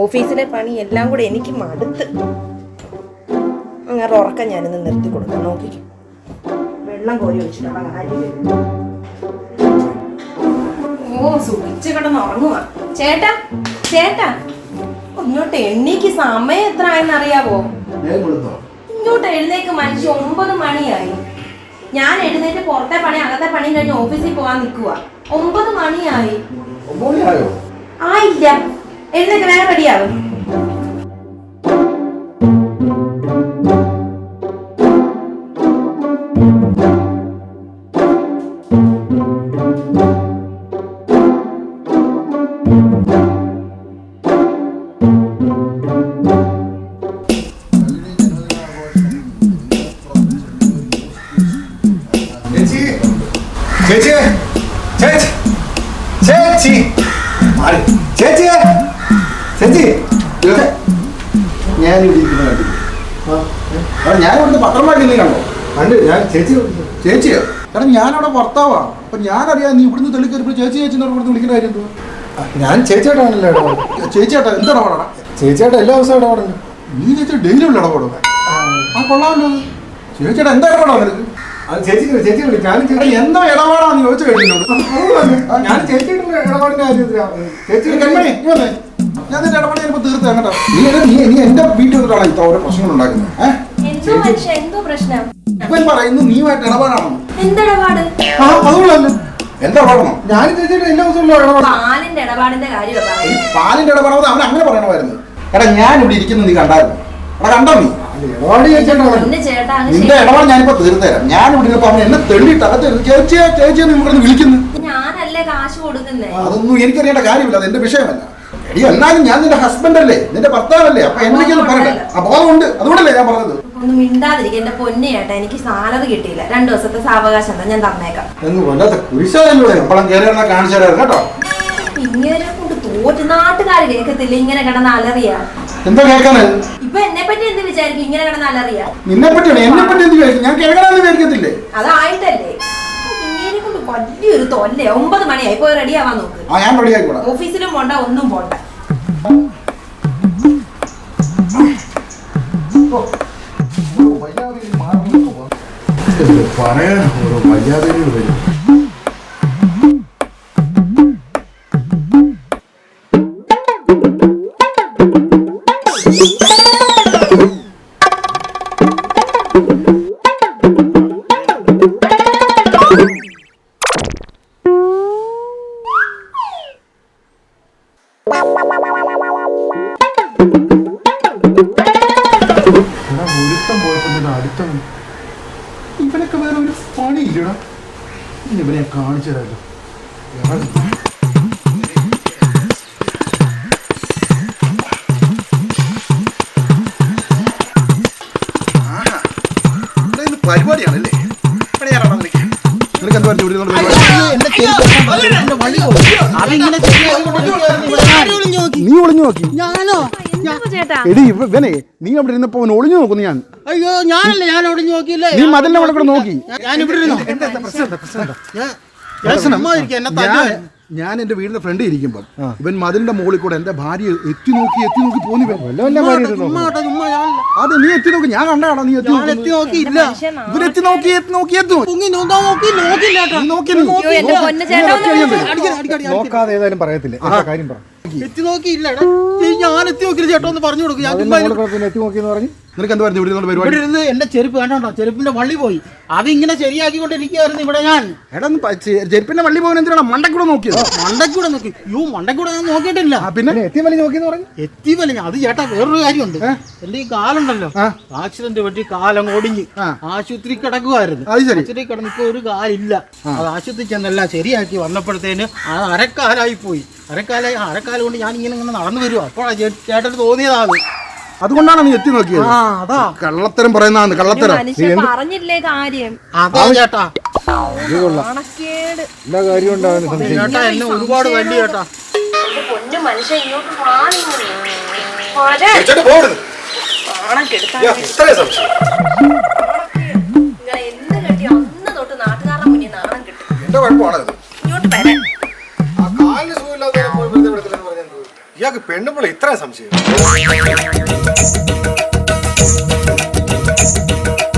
ഓഫീസിലെ പണി എല്ലാം കൂടെ എനിക്ക് മടുത്ത്. അങ്ങനെ ഉറക്കം ഞാനിന്ന് നിർത്തി കൊടുക്കാം. നോക്കിക്കും, വെള്ളം കോരി ഒഴിച്ചിട്ടുള്ള കാര്യം. ഓ, സുഖിച്ച് കിടന്ന് ഉറങ്ങുക. ചേട്ടാ ചേട്ടാ, ഇങ്ങോട്ട് എണ്ണീക്ക് സമയം എത്ര ആയെന്ന് അറിയാവോ? ഇങ്ങോട്ട് എഴുന്നേക്ക് മനുഷ്യ, 9 മണിയായി. ഞാൻ എഴുന്നേറ്റ് പുറത്തെ പണി അകത്തെ പണിയും കഴിഞ്ഞ് ഓഫീസിൽ പോകാൻ നിൽക്കുക. 9 മണിയായി. ആയില്ല, എഴുന്നേക്ക്, വേറെ റെഡിയാവും. ചേച്ചി ചേച്ചി ചേച്ചി ചേച്ചി ചേച്ചി ഞാനിവിടുത്തെ പത്രം വായിക്കുന്നേ കണ്ടോ? കണ്ട് ഞാൻ ചേച്ചിയോ? കാരണം ഞാനവിടെ ഭർത്താവാ. അപ്പൊ ഞാനറിയാം നീ ഇവിടുന്ന് തെളിക്കരുമ്പോൾ ചേച്ചി ചേച്ചി ഇവിടുന്ന് വിളിക്കുന്ന കാര്യം എന്തോ? ഞാൻ ചേച്ചിയായിട്ടാണല്ലോ ഇടപാട്. ചേച്ചിയായിട്ടാ എന്താ ഇടപാടാ? ചേച്ചിയായിട്ട് എല്ലാ ദിവസവും ഇടപാടുണ്ട്. നീ ചേച്ചി ഡെയിലി ഉള്ള ഇടപാടും? ആ, കൊള്ളാമല്ലോ. ചേച്ചിയുടെ എന്താ ഇടപാടാ നിനക്ക്? ചേച്ചി എന്താ ഇടപാടാന്ന് ചോദിച്ചു കഴിഞ്ഞു. ഞാൻ ചേച്ചിയുടെ ഇടപാടിന്റെ കാര്യത്തിലാണ്. ഞാൻ നിന്റെ ഇടപാട് ചിലപ്പോ തീർത്താ കേട്ടോ. നീ എന്റെ വീട്ടിൽ വന്നിട്ടാണ് ഇത്ര ഓരോ പ്രശ്നങ്ങൾ ഉണ്ടാക്കുന്നത്. ഇപ്പൊ പറയുന്നു നീയുമായിട്ട് ഇടപാടാണോ? അതുകൊള്ളല്ലോ. എന്താ ഇടപാടണോ? ഞാൻ ചേച്ചിയുടെ എല്ലാ ദിവസവും പാലിന്റെ ഇടപാടിന്റെ കാര്യം. പാലിന്റെ ഇടപാടാണ് അവൻ അങ്ങനെ പറയണമായിരുന്നു. എടാ ഞാൻ ഇവിടെ ഇരിക്കുന്നത് നീ കണ്ടായിരുന്നു? എടാ കണ്ടോ നീ? നിന്റെ ഇടപാട് ഞാനിപ്പോ തീർത്തുതരാം. ഞാൻ ഇവിടെ പറഞ്ഞ എന്നെ തെള്ളിയിട്ട് അകത്ത് ചേച്ചിയെ ചേച്ചിയെ ഇവിടെ വിളിക്കുന്നു. ഞാനല്ലേ കാശ് കൊടുക്കുന്നേ? അതൊന്നും എനിക്കറിയേണ്ട കാര്യമില്ല, അത് എന്റെ വിഷയമല്ല. എടി എന്നാലും ഞാൻ നിന്റെ ഹസ്ബൻഡ് അല്ലേ, നിന്റെ ഭർത്താവല്ലേ? അപ്പൊ എന്തൊക്കെയൊന്നും പറയട്ടെ. ബോധമുണ്ട്, അതുകൊണ്ടല്ലേ ഞാൻ പറഞ്ഞത്. ഒന്ന് മിണ്ടാതിരിക്കും എന്റെ പൊന്നെ ചേട്ടാ. എനിക്ക് സാലറി കിട്ടിയില്ല, 2 ദിവസത്തെ സാവകാശം ഞാൻ തന്നേക്കാം. വല്ലാത്ത കുരിശായല്ലോ. എപ്പോഴും കയറി കാണിച്ചു തരാം കേട്ടോ. ഇങ്ങനെ കൊണ്ട് തോറ്റ് നാട്ടുകാര് കേൾക്കത്തില്ല ഇങ്ങനെ കിടന്ന അലറിയാ. എന്താ കേൾക്കാന്? ഇപ്പൊ എന്നെ പറ്റി എന്ത് വിചാരിക്കും ഇങ്ങനെ കിടന്ന അലറിയാ? നിന്നെ പറ്റിയാണ്. എന്നെ പറ്റി എന്ത് വിചാരിക്കും? ഞാൻ കേൾക്കണമെന്ന് വിചാരിക്കത്തില്ലേ? അതായിട്ടല്ലേ ഇങ്ങനെ കൊണ്ട് വലിയൊരു തൊല്ലേ. 9 മണിയായി, പോയി റെഡി ആവാൻ നോക്ക്. ഞാൻ റെഡി ആയിക്കോളാം. ഓഫീസിലും പോണ്ട, ഒന്നും പോണ്ട. പറയാൻ ഓരോ മര്യാദകൾ വരും. ഇവനൊക്കെ വേറെ ഒരു പണിയില്ലടാ. ഇവനെ കാണിച്ചു തരാമല്ലോ. പരിപാടിയാണല്ലേ? നിനക്ക് എന്താ പറഞ്ഞു? നീ ഒളിഞ്ഞു നോക്കി? ഞാനോ? എടി ഇവനെ നീ അവിടെ ഇരുന്നപ്പോ അവൻ ഒളിഞ്ഞു നോക്കുന്നു. ഞാൻ അയ്യോ ഞാനല്ല, ഞാൻ ഒളിഞ്ഞു നോക്കിയില്ലേ? നീ മതിലിന്റെ അവിടെ കൂടെ നോക്കി. ഞാൻ എന്റെ വീടിന്റെ ഫ്രണ്ട് ഇരിക്കുമ്പോൾ ഇവൻ മതിലിന്റെ മുകളിൽ കൂടെ എന്റെ ഭാര്യ എത്തി നോക്കി പോന്നി. അത് നീ എത്തി നോക്കി, ഞാൻ കണ്ടാടാ. നീ എത്തി നോക്കിയില്ല. ഇവരെത്തി നോക്കാതെ ഏതായാലും പറയത്തില്ല. കാര്യം പറ. എത്തി നോക്കിയില്ല. ഞാൻ എത്തി നോക്കിയില്ല ചേട്ടോ ഒന്ന് പറഞ്ഞു കൊടുക്കും. എത്തി നോക്കിയെന്ന് പറഞ്ഞു. നിനക്ക് എന്താ പറഞ്ഞു? ഇവിടെ ഇരുന്ന് എന്റെ ചെരുപ്പ് കണ്ടോ? ചെരുപ്പിന്റെ വള്ളി പോയി. അതിങ്ങനെ ശരിയാക്കിക്കൊണ്ടിരിക്കുകയായിരുന്നു ഇവിടെ ഞാൻ. എടാ ചെരുപ്പിന്റെ വള്ളി പോകാൻ എന്തിനാണ് മണ്ടക്കൂടെ നോക്കിയത്? മണ്ടക്കൂടെ നോക്കി? മണ്ടക്കൂടെ ഞാൻ നോക്കിയിട്ടില്ല. പിന്നെ എത്തിവലി നോക്കിയെന്ന് പറഞ്ഞു. എത്തിവലി അത് ചേട്ടാ വേറൊരു കാര്യമുണ്ട്. എന്റെ ഈ കാലുണ്ടല്ലോ, ആക്സിഡന്റ് പറ്റി കാലം ഒടിഞ്ഞ് ആശുപത്രി കിടക്കുമായിരുന്നു. ആശുപത്രി കിടന്ന് ഇപ്പൊ ഒരു കാലില്ല. അത് ആശുപത്രി ചെന്നെല്ലാം ശരിയാക്കി വന്നപ്പോഴത്തേന് അത് അരക്കാലായി പോയി. അരക്കാലം കൊണ്ട് ഞാൻ ഇങ്ങനെ നടന്നു വരുവാ. അപ്പോഴാ ചേട്ടന് തോന്നിയതാണ്. അതുകൊണ്ടാണ് നീ എത്തി നോക്കിയത്. അതാ കള്ളത്തരം പറയുന്നതാണ്. കള്ളത്തരം പറഞ്ഞില്ലേ കാര്യം? അതാ ചേട്ടാ. എല്ലാ കാര്യം ഉണ്ടാവുന്ന ചേട്ടാ എന്നെ ഒരുപാട് വേണ്ടി ചേട്ടാ. പൊന്നു മനുഷ്യൻ ഇങ്ങോട്ട് എന്ത് കെട്ടിയോ അന്ന് തൊട്ട് നാട്ടുകാരുടെ മുന്നിൽ നാണം കിട്ടും. എന്റെ കുഴപ്പമാണ് ഇങ്ങോട്ട് വരാൻ. ഇയാൾക്ക് പെണ്ണുമ്പോൾ ഇത്ര സംശയം